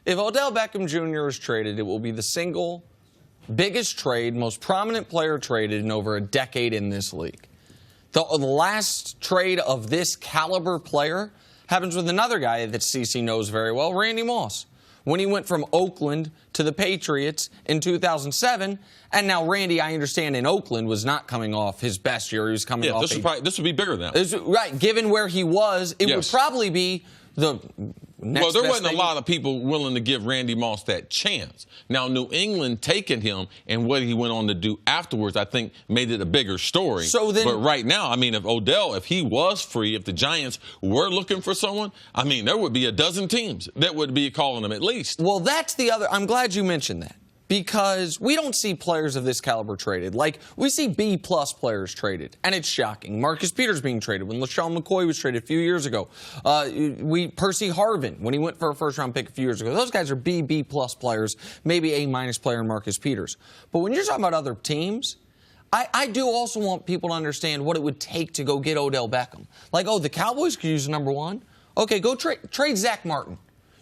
If Odell Beckham Jr. is traded, it will be the single biggest trade, most prominent player traded in over a decade in this league. The last trade of this caliber player happens with another guy that CC knows very well, Randy Moss. When he went from Oakland to the Patriots in 2007, and now Randy, I understand, in Oakland was not coming off his best year. He was coming off. This would be bigger than that. Right, given where he was, it would probably be the next Well, there best wasn't thing. a lot of people willing to give Randy Moss that chance. Now, New England taking him and what he went on to do afterwards, I think, made it a bigger story. So then, but right now, I mean, if Odell, if he was free, if the Giants were looking for someone, I mean, there would be a dozen teams that would be calling him at least. Well, that's the other. I'm glad you mentioned that. Because we don't see players of this caliber traded. Like, we see B-plus players traded, and it's shocking. Marcus Peters being traded when LaShawn McCoy was traded a few years ago. Percy Harvin, when he went for a first-round pick a few years ago. Those guys are B-plus players, maybe A-minus player in Marcus Peters. But when you're talking about other teams, I do also want people to understand what it would take to go get Odell Beckham. Like, oh, the Cowboys could use number one. Okay, go trade Zach Martin.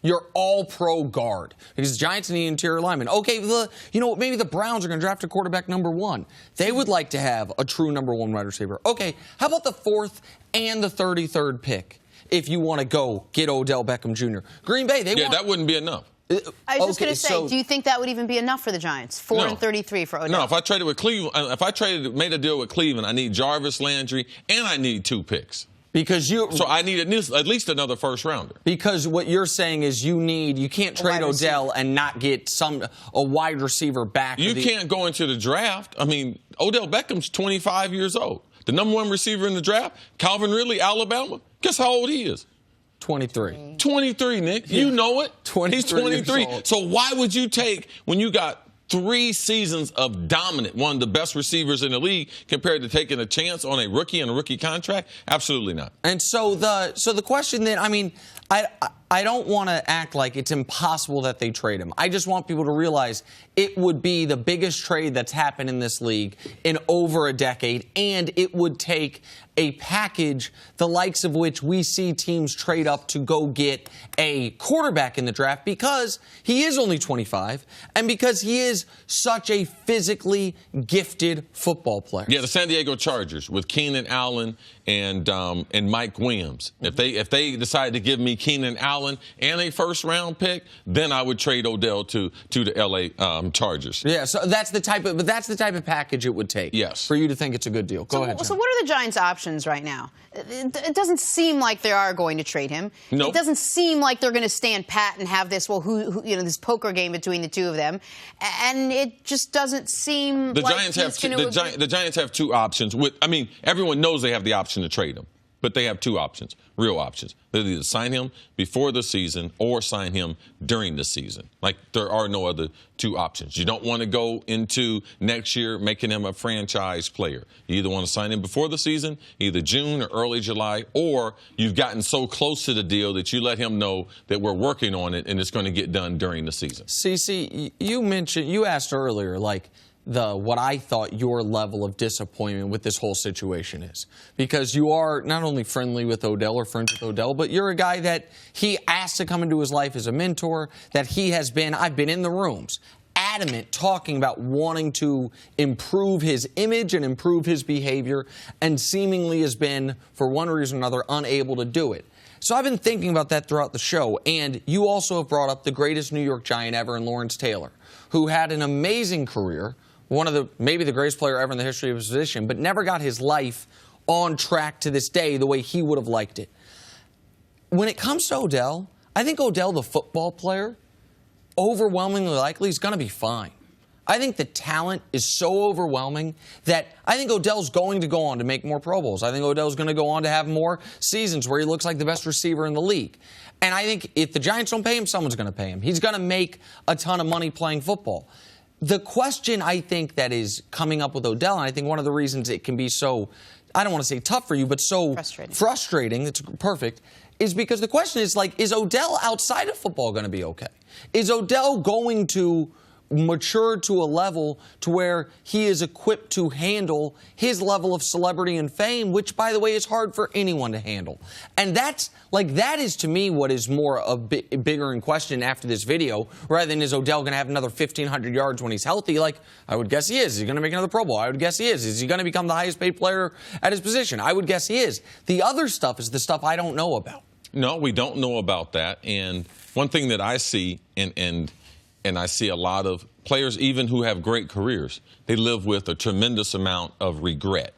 You're all-pro guard. Because the Giants need interior lineman. Okay, maybe the Browns are going to draft a quarterback number one. They would like to have a true number one wide receiver. Okay, how about the 4th and the 33rd pick if you want to go get Odell Beckham Jr.? Green Bay, that wouldn't be enough. I was just going to say, do you think that would even be enough for the Giants? 4 and 33 for Odell. No, if I traded with Cleveland, made a deal with Cleveland, I need Jarvis Landry and I need 2 picks. So I need at least another first rounder. Because what you're saying is you can't trade Odell and not get a wide receiver back. You can't go into the draft. I mean, Odell Beckham's 25 years old. The number one receiver in the draft, Calvin Ridley, Alabama. Guess how old he is? 23. 23, Nick. You know it. 23 He's 23. Years old. So why would you take, when you got 3 seasons of dominant, one of the best receivers in the league, compared to taking a chance on a rookie and a rookie contract? Absolutely not. And so the question then, I mean, I don't want to act like it's impossible that they trade him. I just want people to realize it would be the biggest trade that's happened in this league in over a decade, and it would take a package the likes of which we see teams trade up to go get a quarterback in the draft because he is only 25 and because he is such a physically gifted football player. Yeah, the San Diego Chargers with Keenan Allen and Mike Williams. If they decide to give me Keenan Allen and a first-round pick, then I would trade Odell to the L.A. Chargers. Yeah, so that's the type of package it would take. Yes. For you to think it's a good deal. Go ahead, Jen. So what are the Giants' options right now? It doesn't seem like they are going to trade him. Nope. It doesn't seem like they're going to stand pat and have this this poker game between the two of them. And it just doesn't seem like the Giants have 2 options. Everyone knows they have the option to trade him. But they have 2 options, real options. They either sign him before the season or sign him during the season. Like, there are no other 2 options. You don't want to go into next year making him a franchise player. You either want to sign him before the season, either June or early July, or you've gotten so close to the deal that you let him know that we're working on it and it's going to get done during the season. CC, you asked earlier, like, what I thought your level of disappointment with this whole situation is. Because you are not only friendly with Odell or friends with Odell, but you're a guy that he asked to come into his life as a mentor, that I've been in the rooms, adamant, talking about wanting to improve his image and improve his behavior, and seemingly has been, for one reason or another, unable to do it. So I've been thinking about that throughout the show, and you also have brought up the greatest New York Giant ever in Lawrence Taylor, who had an amazing career, maybe the greatest player ever in the history of his position, but never got his life on track to this day the way he would have liked it. When it comes to Odell, I think Odell, the football player, overwhelmingly likely is going to be fine. I think the talent is so overwhelming that I think Odell's going to go on to make more Pro Bowls. I think Odell's going to go on to have more seasons where he looks like the best receiver in the league. And I think if the Giants don't pay him, someone's going to pay him. He's going to make a ton of money playing football. The question I think that is coming up with Odell, and I think one of the reasons it can be so, I don't want to say tough for you, but so frustrating, it's perfect, is because the question is, like, is Odell outside of football going to be okay? Is Odell going to matured to a level to where he is equipped to handle his level of celebrity and fame, which, by the way, is hard for anyone to handle. And that is to me what is more bigger in question after this video, rather than is Odell going to have another 1,500 yards when he's healthy? Like, I would guess he is. Is he going to make another Pro Bowl? I would guess he is. Is he going to become the highest paid player at his position? I would guess he is. The other stuff is the stuff I don't know about. No, we don't know about that. And one thing that I see, and I see a lot of players, even who have great careers, they live with a tremendous amount of regret.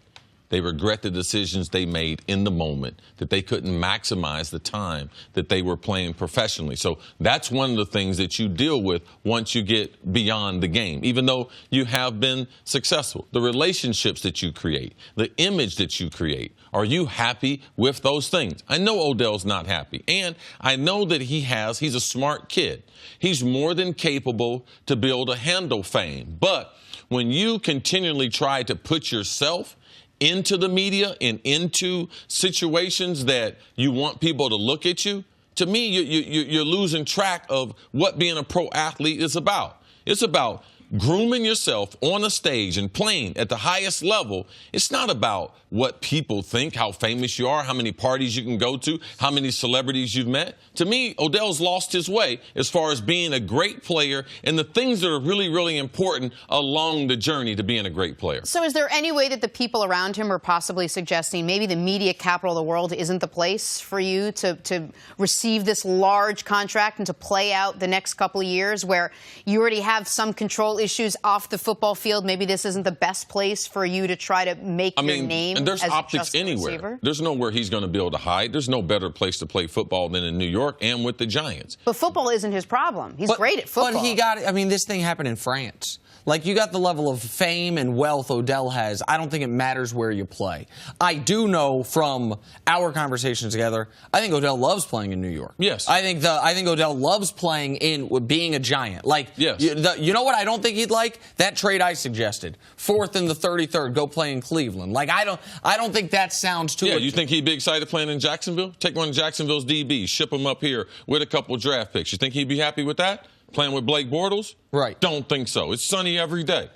They regret the decisions they made in the moment, that they couldn't maximize the time that they were playing professionally. So that's one of the things that you deal with once you get beyond the game, even though you have been successful. The relationships that you create, the image that you create. Are you happy with those things? I know Odell's not happy, and I know that he's a smart kid. He's more than capable to be able to handle fame. But when you continually try to put yourself into the media and into situations that you want people to look at you, to me, you're losing track of what being a pro athlete is about. It's about grooming yourself on a stage and playing at the highest level. It's not about what people think, how famous you are, how many parties you can go to, how many celebrities you've met. To me, Odell's lost his way as far as being a great player and the things that are really, really important along the journey to being a great player. So is there any way that the people around him are possibly suggesting maybe the media capital of the world isn't the place for you to receive this large contract and to play out the next couple of years where you already have some control issues off the football field? Maybe this isn't the best place for you to try to make your name. And there's as optics anywhere. Receiver. There's nowhere he's going to be able to hide. There's no better place to play football than in New York and with the Giants. But football isn't his problem. He's great at football. But this thing happened in France. Like, you got the level of fame and wealth Odell has. I don't think it matters where you play. I do know from our conversations together, I think Odell loves playing in New York. Yes. I think Odell loves playing being a Giant. Like, yes. You know what I don't think he'd like? That trade I suggested. 4th and the 33rd, go play in Cleveland. Like, I don't think that sounds too. Yeah, you think he'd be excited playing in Jacksonville? Take one of Jacksonville's DBs, ship him up here with a couple draft picks. You think he'd be happy with that? Playing with Blake Bortles? Right. Don't think so. It's sunny every day.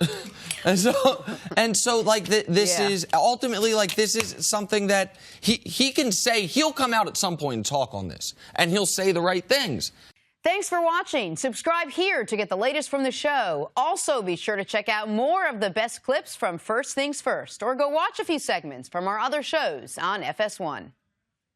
This is ultimately, like, this is something that he can say. He'll come out at some point and talk on this, and he'll say the right things. Thanks for watching. Subscribe here to get the latest from the show. Also, be sure to check out more of the best clips from First Things First, or go watch a few segments from our other shows on FS1.